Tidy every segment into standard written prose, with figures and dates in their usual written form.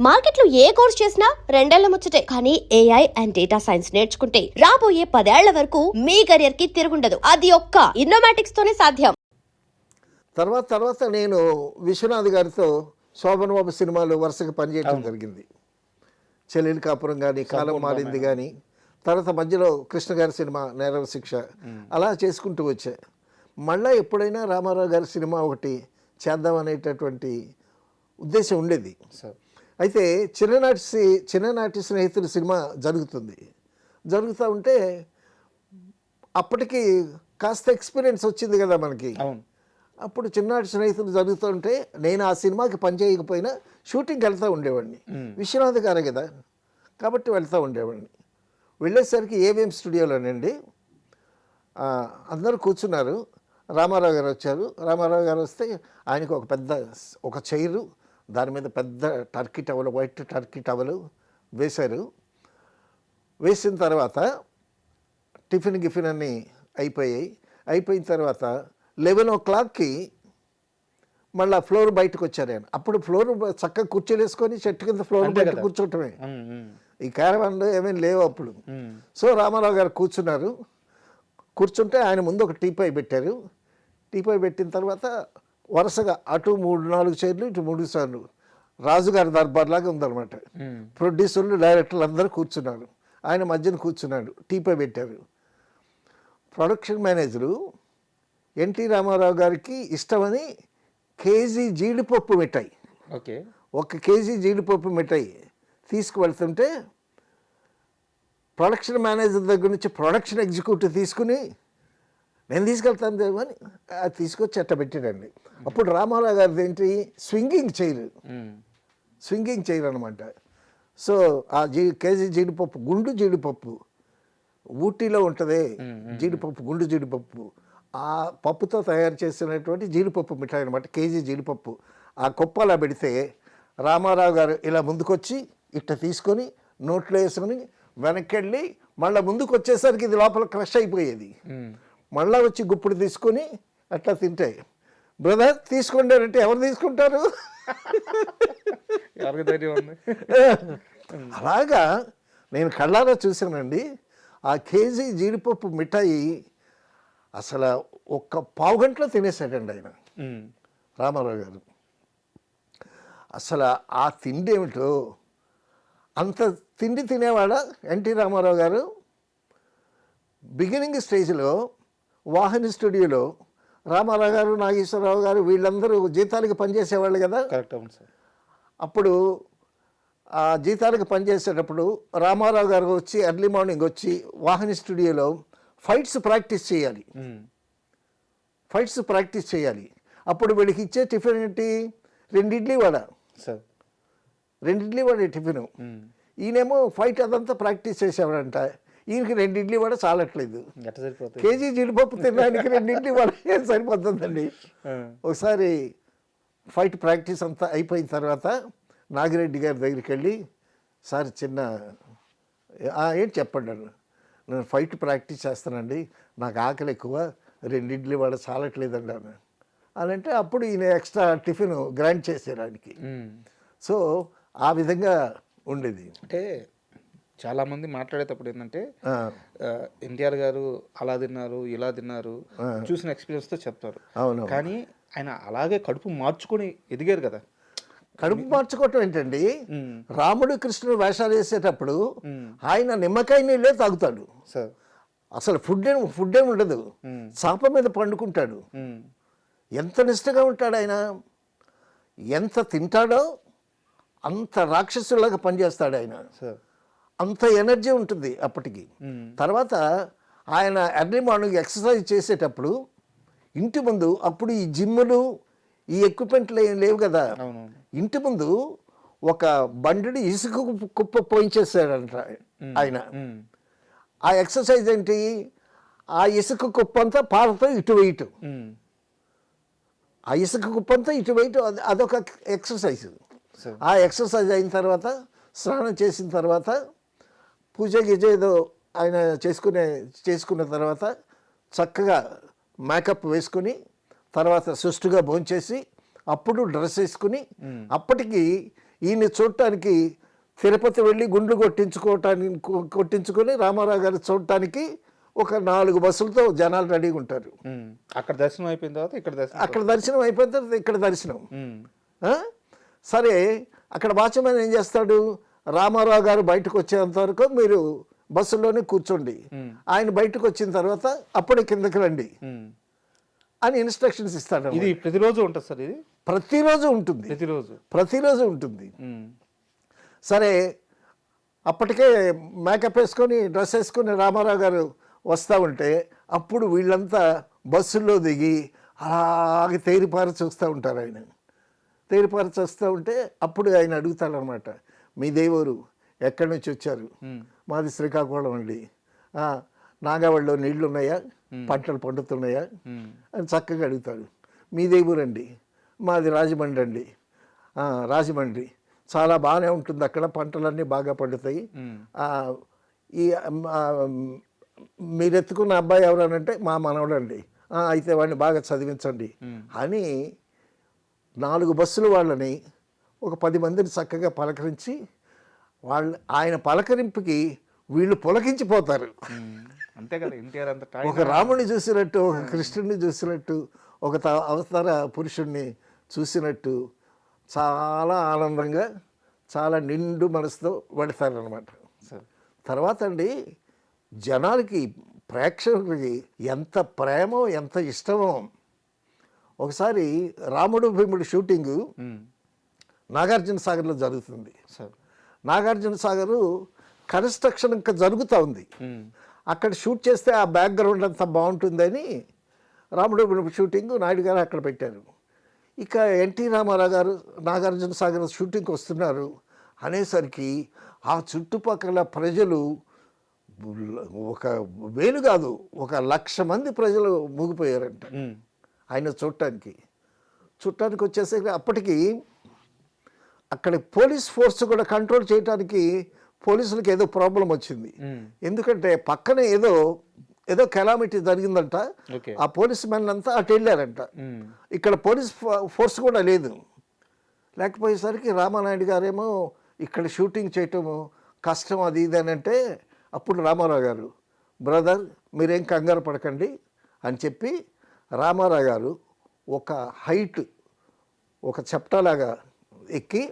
మార్కెట్లో ఏ కోర్స్ చేసినా రెండేళ్ల ముచ్చటే. కానీ ఏఐ అండ్ డేటా సైన్స్ నేర్చుకుంటే రాబోయే 10 ఏళ్ల వరకు మీ కెరియర్ కి తిరుగుండదు. అది ఒక్క ఇన్నోమాటిక్స్ తోనే సాధ్యం. తర్వాత నేను విశ్వనాథ్ గారితో శోభన్ బాబు సినిమాలు వరుసగా పనిచేయడం జరిగింది. చెల్లెలి కాపురం కానీ, కాలం మారింది కానీ, తర్వాత మధ్యలో కృష్ణ గారి సినిమా నేరవ శిక్ష, అలా చేసుకుంటూ వచ్చా. మళ్ళీ ఎప్పుడైనా రామారావు గారి సినిమా ఒకటి చేద్దామనేటటువంటి ఉద్దేశం ఉండేది. అయితే చిన్ననాటి స్నేహితులు సినిమా జరుగుతూ ఉంటే అప్పటికి కాస్త ఎక్స్పీరియన్స్ వచ్చింది కదా మనకి. అప్పుడు చిన్ననాటి స్నేహితులు జరుగుతూ ఉంటే నేను ఆ సినిమాకి పనిచేయకపోయినా షూటింగ్కి వెళ్తూ ఉండేవాడిని. విశ్వనాథ్ గారే కదా కాబట్టి వెళ్తూ ఉండేవాడిని. వెళ్ళేసరికి ఏవిఎం స్టూడియోలోనండి అందరూ కూర్చున్నారు. రామారావు గారు వచ్చారు. రామారావు గారు వస్తే ఆయనకు ఒక చైరు, దాని మీద పెద్ద Turkey towel, white Turkey towel వేశారు. వేసిన తర్వాత టిఫిన్ అన్నీ అయిపోయిన తర్వాత 11 o'clockకి మళ్ళీ ఫ్లోర్ బయటకు వచ్చారు ఆయన. అప్పుడు ఫ్లోర్ చక్కగా కుర్చీలు వేసుకొని చెట్టు కింద ఫ్లోర్ బయట కూర్చోటమే. ఈ క్యారవాన్లు ఏమేమి లేవు అప్పుడు. సో రామారావు గారు కూర్చుంటే ఆయన ముందు ఒక టీపాయ్ పెట్టారు. టీపాయ్ పెట్టిన తర్వాత వరుసగా అటు 3-4 చైర్లు, ఇటు 3 సార్లు రాజుగారి దర్బార్లాగా ఉందన్నమాట. ప్రొడ్యూసర్లు, డైరెక్టర్లు అందరూ కూర్చున్నారు. ఆయన మధ్యన కూర్చున్నాడు. టీపాయ్ పెట్టారు. ప్రొడక్షన్ మేనేజరు ఎన్టీ రామారావు గారికి ఇష్టమని కేజీ జీడిపప్పు మిఠాయి, 1 కేజీ జీడిపప్పు మిఠాయి తీసుకువెళ్తుంటే ప్రొడక్షన్ మేనేజర్ దగ్గర నుంచి ప్రొడక్షన్ ఎగ్జిక్యూటివ్ తీసుకుని నేను తీసుకెళ్తాను అని తీసుకొచ్చి అట్ట పెట్టాడండి. అప్పుడు రామారావు గారిది ఏంటి, స్వింగింగ్ చైర్ అనమాట. సో ఆ కేజీ జీడిపప్పు, గుండు జీడిపప్పు ఊటీలో ఉంటుంది. గుండు జీడిపప్పు, ఆ పప్పుతో తయారు చేసినటువంటి జీడిపప్పు మిఠాయి అనమాట. కేజీ జీడిపప్పు ఆ కుప్ప అలా పెడితే రామారావు గారు ఇలా ముందుకొచ్చి ఇట్ట తీసుకొని నోట్లో వేసుకొని వెనక్కి వెళ్ళి మళ్ళీ ముందుకు వచ్చేసరికి ఇది లోపల క్రష్ అయిపోయేది. మళ్ళీ వచ్చి గుప్పుడు తీసుకొని అట్లా తింటే, బ్రదర్ తీసుకోండి అంటే ఎవరు తీసుకుంటారు? అలాగా నేను కళ్ళారా చూశానండి. ఆ కేజీ జీడిపప్పు మిఠాయి అసలు 1 పావు గంటలో తినేసాడండి ఆయన, రామారావు గారు. అసలు ఆ తిండి ఏమిటో, అంత తిండి తినేవాడా ఎన్టీ రామారావు గారు. బిగినింగ్ స్టేజ్లో వాహిని స్టూడియోలో రామారావు గారు, నాగేశ్వరరావు గారు వీళ్ళందరూ జీతాలకు పనిచేసేవాళ్ళు కదా. అప్పుడు ఆ జీతాలకు పనిచేసేటప్పుడు రామారావు గారు వచ్చి ఎర్లీ మార్నింగ్ వచ్చి వాహిని స్టూడియోలో ఫైట్స్ ప్రాక్టీస్ చేయాలి. అప్పుడు వీళ్ళకి ఇచ్చే టిఫిన్ ఏంటి, 2 ఇడ్లీ వడ టిఫిను. ఈయనేమో ఫైట్ అదంతా ప్రాక్టీస్ చేసేవాడంట. ఈయనకి 2 ఇడ్లీ వడ చాలట్లేదు. కేజీ జీడిపప్పు తినడానికి 2 ఇడ్లీ వడ ఏం సరిపోతుందండి. ఒకసారి ఫైట్ ప్రాక్టీస్ అంతా అయిపోయిన తర్వాత నాగిరెడ్డి గారి దగ్గరికి వెళ్ళి, సార్ చిన్న ఏంటి చెప్పండి అన్న, నేను ఫైట్ ప్రాక్టీస్ చేస్తానండి, నాకు ఆకలి ఎక్కువ, 2 ఇడ్లీ వడ చాలట్లేదండి అని అంటే అప్పుడు ఈయన ఎక్స్ట్రా టిఫిన్ గ్రాంట్ చేశారు ఆయనకి. సో ఆ విధంగా ఉండేది. అంటే చాలామంది మాట్లాడేటప్పుడు ఏంటంటే ఎన్టీఆర్ గారు అలా తిన్నారు, ఇలా తిన్నారు, చూసిన ఎక్స్పీరియన్స్తో చెప్తారు. కానీ ఆయన అలాగే కడుపు మార్చుకొని ఎదిగారు కదా. కడుపు మార్చుకోవటం ఏంటండి, రాముడు కృష్ణుడు వేషాలు వేసేటప్పుడు ఆయన నిమ్మకాయ నీళ్ళే తాగుతాడు. అసలు ఫుడ్ ఏమి ఉండదు. చాప మీద పండుకుంటాడు. ఎంత నిష్టగా ఉంటాడు ఆయన, ఎంత తింటాడో అంత రాక్షసులాగా పనిచేస్తాడు ఆయన. అంత ఎనర్జీ ఉంటుంది అప్పటికి. తర్వాత ఆయన ఎర్లీ మార్నింగ్ ఎక్సర్సైజ్ చేసేటప్పుడు ఇంటి ముందు, అప్పుడు ఈ జిమ్ములు ఈ ఎక్విప్మెంట్లు ఏం లేవు కదా, ఇంటి ముందు ఒక బండిని ఇసుక కుప్ప పోయించేసాడంట ఆయన. ఆ ఎక్సర్సైజ్ ఏంటి, ఆ ఇసుక కుప్పంతా పారతో ఇటు వేయటం, ఆ ఇసుక కుప్పంతా ఇటు వేయటం, అదొక ఎక్సర్సైజ్. ఆ ఎక్సర్సైజ్ అయిన తర్వాత స్నానం చేసిన తర్వాత పూజ గీజ ఏదో ఆయన చేసుకున్న తర్వాత చక్కగా మేకప్ వేసుకుని తర్వాత సుష్టుగా భోంచేసి అప్పుడు డ్రెస్ వేసుకుని అప్పటికి ఈయన్ని చూడటానికి తిరుపతి వెళ్ళి గుండ్లు కొట్టించుకొని రామారావు గారు చూడటానికి ఒక 4 బస్సులతో జనాలు రెడీగా ఉంటారు. అక్కడ దర్శనం అయిపోయిన తర్వాత అక్కడ దర్శనం అయిపోయిన తర్వాత ఇక్కడ దర్శనం. సరే, అక్కడ వాచ్మెన్ ఏం చేస్తాడు, రామారావు గారు బయటకు వచ్చేంత వరకు మీరు బస్సులోనే కూర్చోండి, ఆయన బయటకు వచ్చిన తర్వాత అప్పుడే కిందకి రండి అని ఇన్స్ట్రక్షన్స్ ఇస్తాడు. ఇది ప్రతిరోజు ఉంటుంది సార్? ఇది ప్రతిరోజు ఉంటుంది, ప్రతిరోజు ఉంటుంది. సరే, అప్పటికే మేకప్ వేసుకొని డ్రెస్ వేసుకొని రామారావు గారు వస్తూ ఉంటే అప్పుడు వీళ్ళంతా బస్సుల్లో దిగి అలాగే తేరిపార చూస్తూ ఉంటారు. ఆయన తేరిపార చూస్తూ ఉంటే అప్పుడు ఆయన అడుగుతాడనమాట, మీ దేవురు ఎక్కడి నుంచి వచ్చారు? మాది శ్రీకాకుళం అండి. నాగావళిలో నీళ్లు ఉన్నాయా, పంటలు పండుతున్నాయా అని చక్కగా అడుగుతాడు. మీ దేవురు అండి, మాది రాజమండ్రి అండి. రాజమండ్రి చాలా బాగానే ఉంటుంది, అక్కడ పంటలన్నీ బాగా పండుతాయి. ఈ మీరు ఎత్తుకున్న అబ్బాయి ఎవరనంటే మా మనవడండి. అయితే వాడిని బాగా చదివించండి అని 4 బస్సులు వాళ్ళని ఒక 10 మందిని చక్కగా పలకరించి ఆయన పలకరింపుకి వీళ్ళు పులకించిపోతారు. అంతే కదా, ఎన్టీఆర్ అంత ఒక రాముడిని చూసినట్టు, ఒక కృష్ణుడిని చూసినట్టు, ఒక అవతార పురుషుడిని చూసినట్టు చాలా ఆనందంగా చాలా నిండు మనసుతో పడతారనమాట. తర్వాత అండి జనాలకి, ప్రేక్షకులకి ఎంత ప్రేమో ఎంత ఇష్టమో. ఒకసారి రాముడు భీముడు షూటింగు నాగార్జున సాగర్లో జరుగుతుంది. నాగార్జున సాగరు కన్స్ట్రక్షన్ ఇంకా జరుగుతూ ఉంది. అక్కడ షూట్ చేస్తే ఆ బ్యాక్గ్రౌండ్ అంతా బాగుంటుందని రాముడు భీముడు షూటింగ్ నాయుడు గారు అక్కడ పెట్టారు. ఇక ఎన్టీ రామారావు గారు నాగార్జున సాగర్ షూటింగ్కి వస్తున్నారు అనేసరికి ఆ చుట్టుపక్కల ప్రజలు ఒక 1000 కాదు, 1,00,000 మంది ప్రజలు మూగిపోయారంట ఆయన చూడటానికి వచ్చేసరికి అప్పటికి అక్కడ పోలీస్ ఫోర్స్ కూడా కంట్రోల్ చేయడానికి పోలీసులకు ఏదో ప్రాబ్లం వచ్చింది. ఎందుకంటే పక్కన ఏదో కెలామిటీ జరిగిందంట. ఆ పోలీస్ మెన్ అంతా అటు వెళ్ళారంట. ఇక్కడ పోలీస్ ఫోర్స్ కూడా లేదు. లేకపోయేసరికి రామానాయుడు గారేమో ఇక్కడ షూటింగ్ చేయటము కష్టం అది ఇది అని అంటే అప్పుడు రామారావు గారు, బ్రదర్ మీరేం కంగారు పడకండి అని చెప్పి రామారావు గారు ఒక హైట్, ఒక చెప్టాలాగా ఎక్కి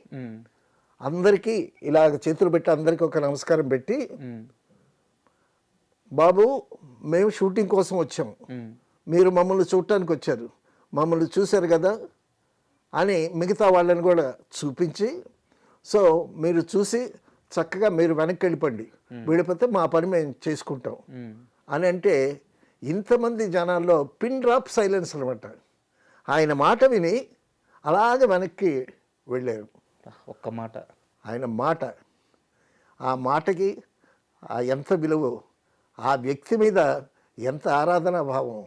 అందరికీ ఇలాగ చేతులు పెట్టి అందరికీ ఒక నమస్కారం పెట్టి, బాబు మేము షూటింగ్ కోసం వచ్చాము, మీరు మమ్మల్ని చూడటానికి వచ్చారు, మమ్మల్ని చూశారు కదా అని మిగతా వాళ్ళని కూడా చూపించి, సో మీరు చూసి చక్కగా మీరు వెనక్కి వెళ్ళిపోతే మా పని మేము చేసుకుంటాం అని అంటే ఇంతమంది జనాల్లో పిన్ డ్రాప్ సైలెన్స్ అనమాట. ఆయన మాట విని అలాగే వెనక్కి వెళ్ళారు. ఒక్క మాట, ఆయన మాట, ఆ మాటకి ఎంత విలువ, ఆ వ్యక్తి మీద ఎంత ఆరాధనా భావం.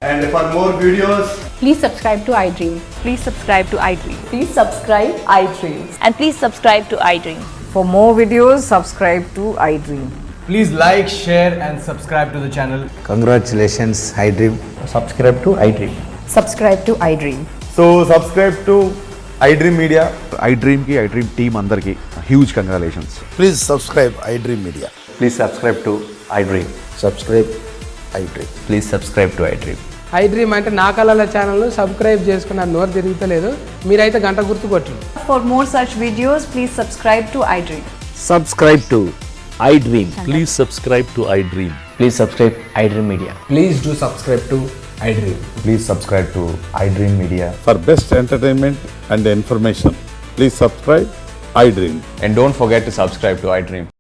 And for more videos, please subscribe to iDream. Please subscribe to iDream. Please subscribe iDream. And please subscribe to iDream. For more videos, subscribe to iDream. please like, share and subscribe to the channel. Congratulations, iDream. Subscribe to iDream. Subscribe to iDream. So subscribe to iDream Media. iDream ki iDream team andarki huge congratulations. Please subscribe iDream Media. Please subscribe to iDream. Subscribe iDream. Please subscribe to iDream. iDream అంటే నా కళల channel subscribe చేసుకున్న నోరు తిరుగుతలేదు, మీరైతే గంట గుర్తు కొట్టండి. For more such videos, please subscribe to iDream. Subscribe to iDream. Please subscribe to iDream. Please subscribe iDream Media. Please do subscribe to iDream. Please subscribe to iDream Media. For best entertainment and information, please subscribe iDream. And don't forget to subscribe to iDream.